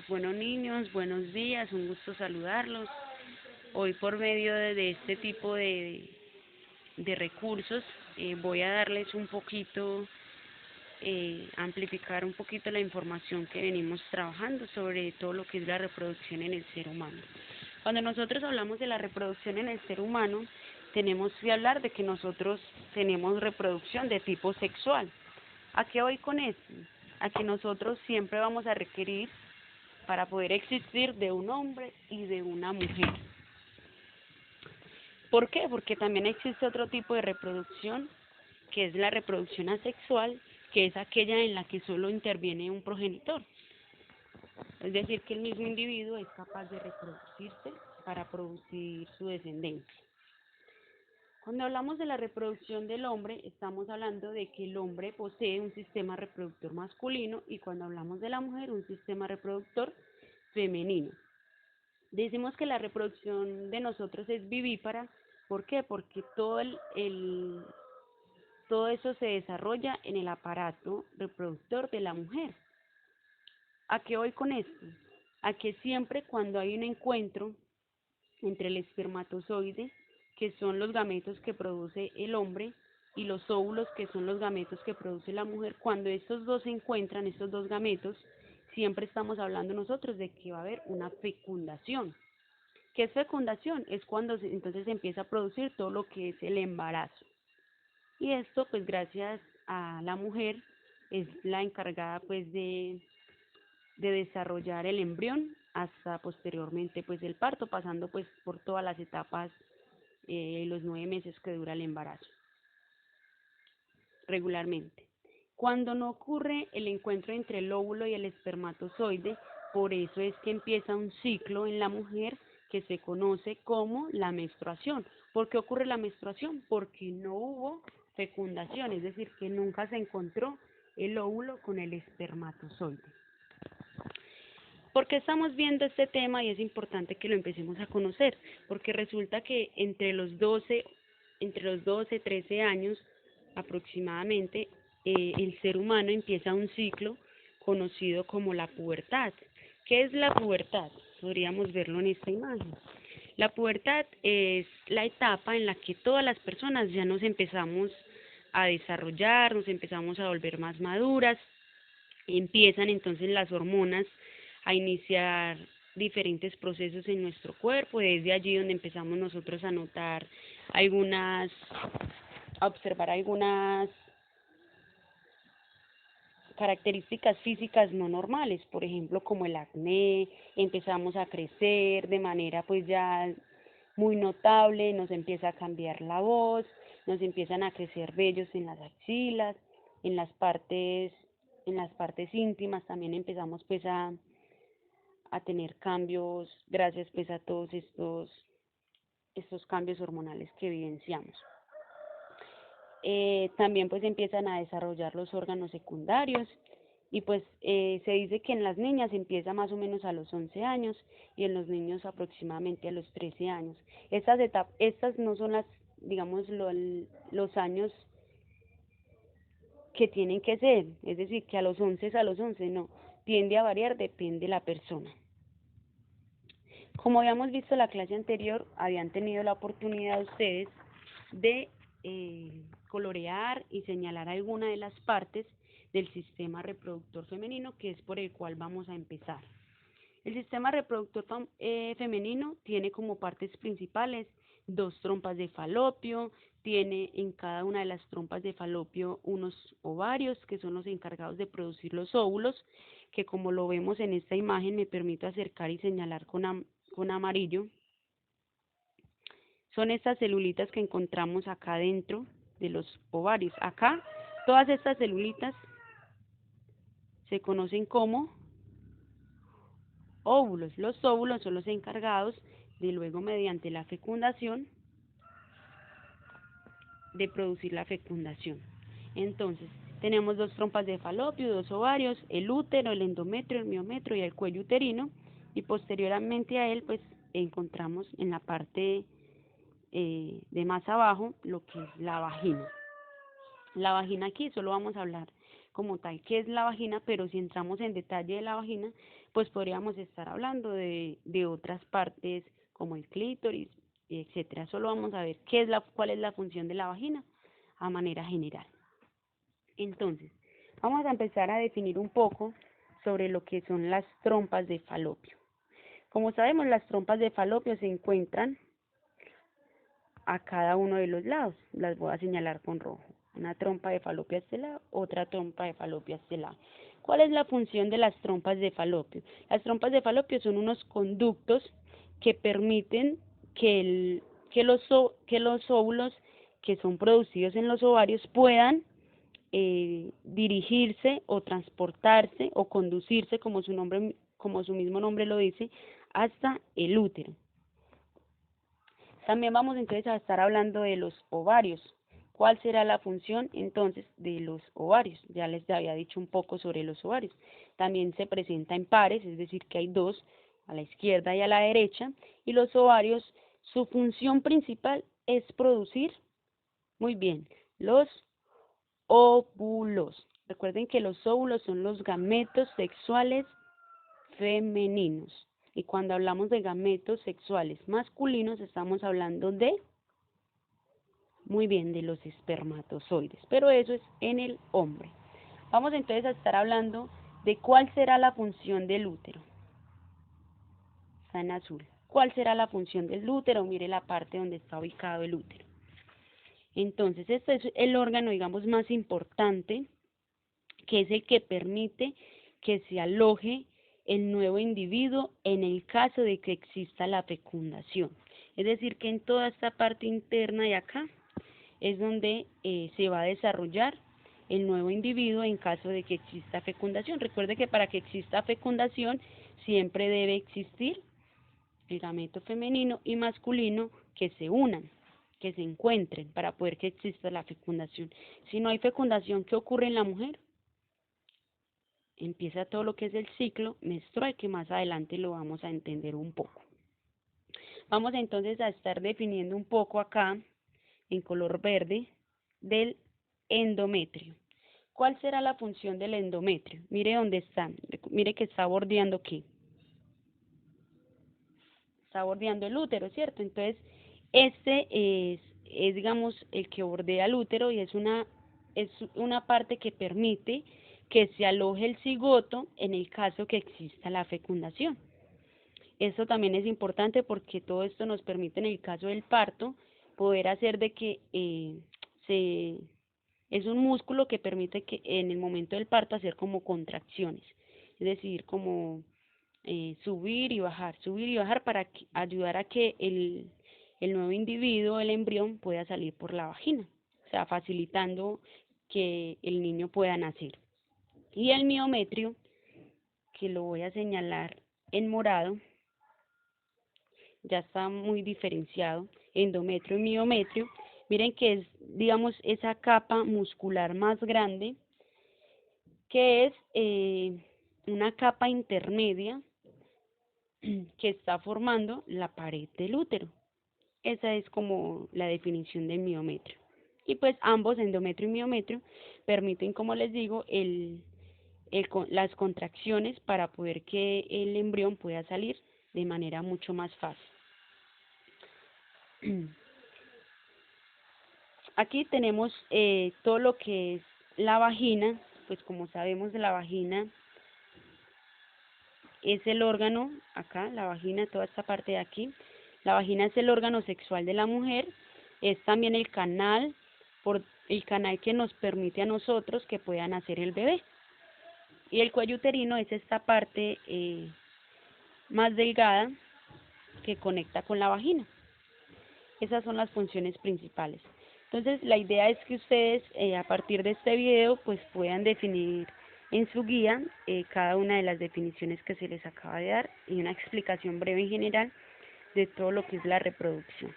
Bueno, niños, buenos días, un gusto saludarlos. Hoy por medio de este tipo de recursos voy a darles un poquito, amplificar un poquito la información que venimos trabajando sobre todo lo que es la reproducción en el ser humano. Cuando nosotros hablamos de la reproducción en el ser humano, tenemos que hablar de que nosotros tenemos reproducción de tipo sexual. ¿A qué voy con esto? A que nosotros siempre vamos a requerir para poder existir de un hombre y de una mujer. ¿Por qué? Porque también existe otro tipo de reproducción, que es la reproducción asexual, que es aquella en la que solo interviene un progenitor. Es decir, que el mismo individuo es capaz de reproducirse para producir su descendencia. Cuando hablamos de la reproducción del hombre, estamos hablando de que el hombre posee un sistema reproductor masculino y cuando hablamos de la mujer, un sistema reproductor femenino. Decimos que la reproducción de nosotros es vivípara. ¿Por qué? Porque todo eso se desarrolla en el aparato reproductor de la mujer. ¿A qué voy con esto? A que siempre cuando hay un encuentro entre el espermatozoide, que son los gametos que produce el hombre, y los óvulos, que son los gametos que produce la mujer, cuando estos dos se encuentran, estos dos gametos, siempre estamos hablando nosotros de que va a haber una fecundación. ¿Qué es fecundación? Es cuando entonces se empieza a producir todo lo que es el embarazo. Y esto, pues gracias a la mujer, es la encargada pues de desarrollar el embrión hasta posteriormente pues el parto, pasando pues por todas las etapas, los 9 meses que dura el embarazo regularmente. Cuando no ocurre el encuentro entre el óvulo y el espermatozoide, por eso es que empieza un ciclo en la mujer que se conoce como la menstruación. ¿Por qué ocurre la menstruación? Porque no hubo fecundación, es decir, que nunca se encontró el óvulo con el espermatozoide. ¿Por qué estamos viendo este tema? Y es importante que lo empecemos a conocer, porque resulta que entre los 12 13 años aproximadamente, el ser humano empieza un ciclo conocido como la pubertad. ¿Qué es la pubertad? Podríamos verlo en esta imagen. La pubertad es la etapa en la que todas las personas ya nos empezamos a desarrollar, nos empezamos a volver más maduras, empiezan entonces las hormonas a iniciar diferentes procesos en nuestro cuerpo, desde allí donde empezamos nosotros a notar algunas, a observar algunas características físicas no normales, por ejemplo como el acné, empezamos a crecer de manera pues ya muy notable, nos empieza a cambiar la voz, nos empiezan a crecer vellos en las axilas, en las partes, en las partes íntimas también empezamos pues a tener cambios gracias pues a todos estos cambios hormonales que evidenciamos. También pues empiezan a desarrollar los órganos secundarios y pues se dice que en las niñas empieza más o menos a los 11 años y en los niños aproximadamente a los 13 años. Estas no son digamos, los años que tienen que ser, es decir, que a los 11 es a los 11, no, tiende a variar, depende de la persona. Como habíamos visto en la clase anterior, habían tenido la oportunidad ustedes de colorear y señalar alguna de las partes del sistema reproductor femenino, que es por el cual vamos a empezar. El sistema reproductor femenino tiene como partes principales 2 trompas de falopio, tiene en cada una de las trompas de falopio unos ovarios que son los encargados de producir los óvulos, que como lo vemos en esta imagen, me permito acercar y señalar con amarillo. Son estas celulitas que encontramos acá dentro de los ovarios. Acá, todas estas celulitas se conocen como óvulos. Los óvulos son los encargados de luego, mediante la fecundación, de producir la fecundación. Entonces, tenemos 2 trompas de falopio, 2 ovarios, el útero, el endometrio, el miometrio y el cuello uterino, y posteriormente a él, pues, encontramos en la parte de más abajo lo que es la vagina. La vagina aquí solo vamos a hablar como tal qué es la vagina, pero si entramos en detalle de la vagina, pues podríamos estar hablando de otras partes como el clítoris, etcétera. Solo vamos a ver cuál es la función de la vagina a manera general. Entonces, vamos a empezar a definir un poco sobre lo que son las trompas de falopio. Como sabemos, las trompas de falopio se encuentran a cada uno de los lados. Las voy a señalar con rojo. Una trompa de falopio a este lado, otra trompa de falopio a este lado. ¿Cuál es la función de las trompas de falopio? Las trompas de falopio son unos conductos que permiten que los óvulos que son producidos en los ovarios puedan dirigirse o transportarse o conducirse, como su mismo nombre lo dice, hasta el útero. También vamos entonces a estar hablando de los ovarios. ¿Cuál será la función entonces de los ovarios? Ya les había dicho un poco sobre los ovarios. También se presenta en pares, es decir, que hay dos, a la izquierda y a la derecha, y los ovarios, su función principal es producir, muy bien, los óvulos. Recuerden que los óvulos son los gametos sexuales femeninos. Y cuando hablamos de gametos sexuales masculinos, estamos hablando de, muy bien, de los espermatozoides. Pero eso es en el hombre. Vamos entonces a estar hablando de cuál será la función del útero. Está en azul. ¿Cuál será la función del útero? Mire la parte donde está ubicado el útero. Entonces, este es el órgano, digamos, más importante, que es el que permite que se aloje el nuevo individuo en el caso de que exista la fecundación. Es decir, que en toda esta parte interna de acá es donde se va a desarrollar el nuevo individuo en caso de que exista fecundación. Recuerde que para que exista fecundación siempre debe existir el gameto femenino y masculino que se unan, que se encuentren para poder que exista la fecundación. Si no hay fecundación, ¿qué ocurre en la mujer? Empieza todo lo que es el ciclo menstrual, que más adelante lo vamos a entender un poco. Vamos entonces a estar definiendo un poco acá, en color verde, del endometrio. ¿Cuál será la función del endometrio? Mire dónde está, mire que está bordeando ¿qué? Está bordeando el útero, ¿cierto? Entonces, este es digamos, el que bordea el útero y es una parte que permite que se aloje el cigoto en el caso que exista la fecundación. Esto también es importante porque todo esto nos permite en el caso del parto poder hacer de que es un músculo que permite que en el momento del parto hacer como contracciones, es decir, como subir y bajar para ayudar a que el nuevo individuo, el embrión, pueda salir por la vagina, o sea, facilitando que el niño pueda nacer. Y el miometrio, que lo voy a señalar en morado, ya está muy diferenciado, endometrio y miometrio. Miren que es, digamos, esa capa muscular más grande, que es una capa intermedia que está formando la pared del útero. Esa es como la definición del miometrio. Y pues ambos, endometrio y miometrio, permiten, como les digo, las contracciones para poder que el embrión pueda salir de manera mucho más fácil. Aquí tenemos todo lo que es la vagina. Pues como sabemos, la vagina es el órgano, acá, la vagina, toda esta parte de aquí. La vagina es el órgano sexual de la mujer, es también el canal que nos permite a nosotros que pueda nacer el bebé. Y el cuello uterino es esta parte más delgada que conecta con la vagina. Esas son las funciones principales. Entonces, la idea es que ustedes, a partir de este video, pues puedan definir en su guía cada una de las definiciones que se les acaba de dar y una explicación breve en general de todo lo que es la reproducción.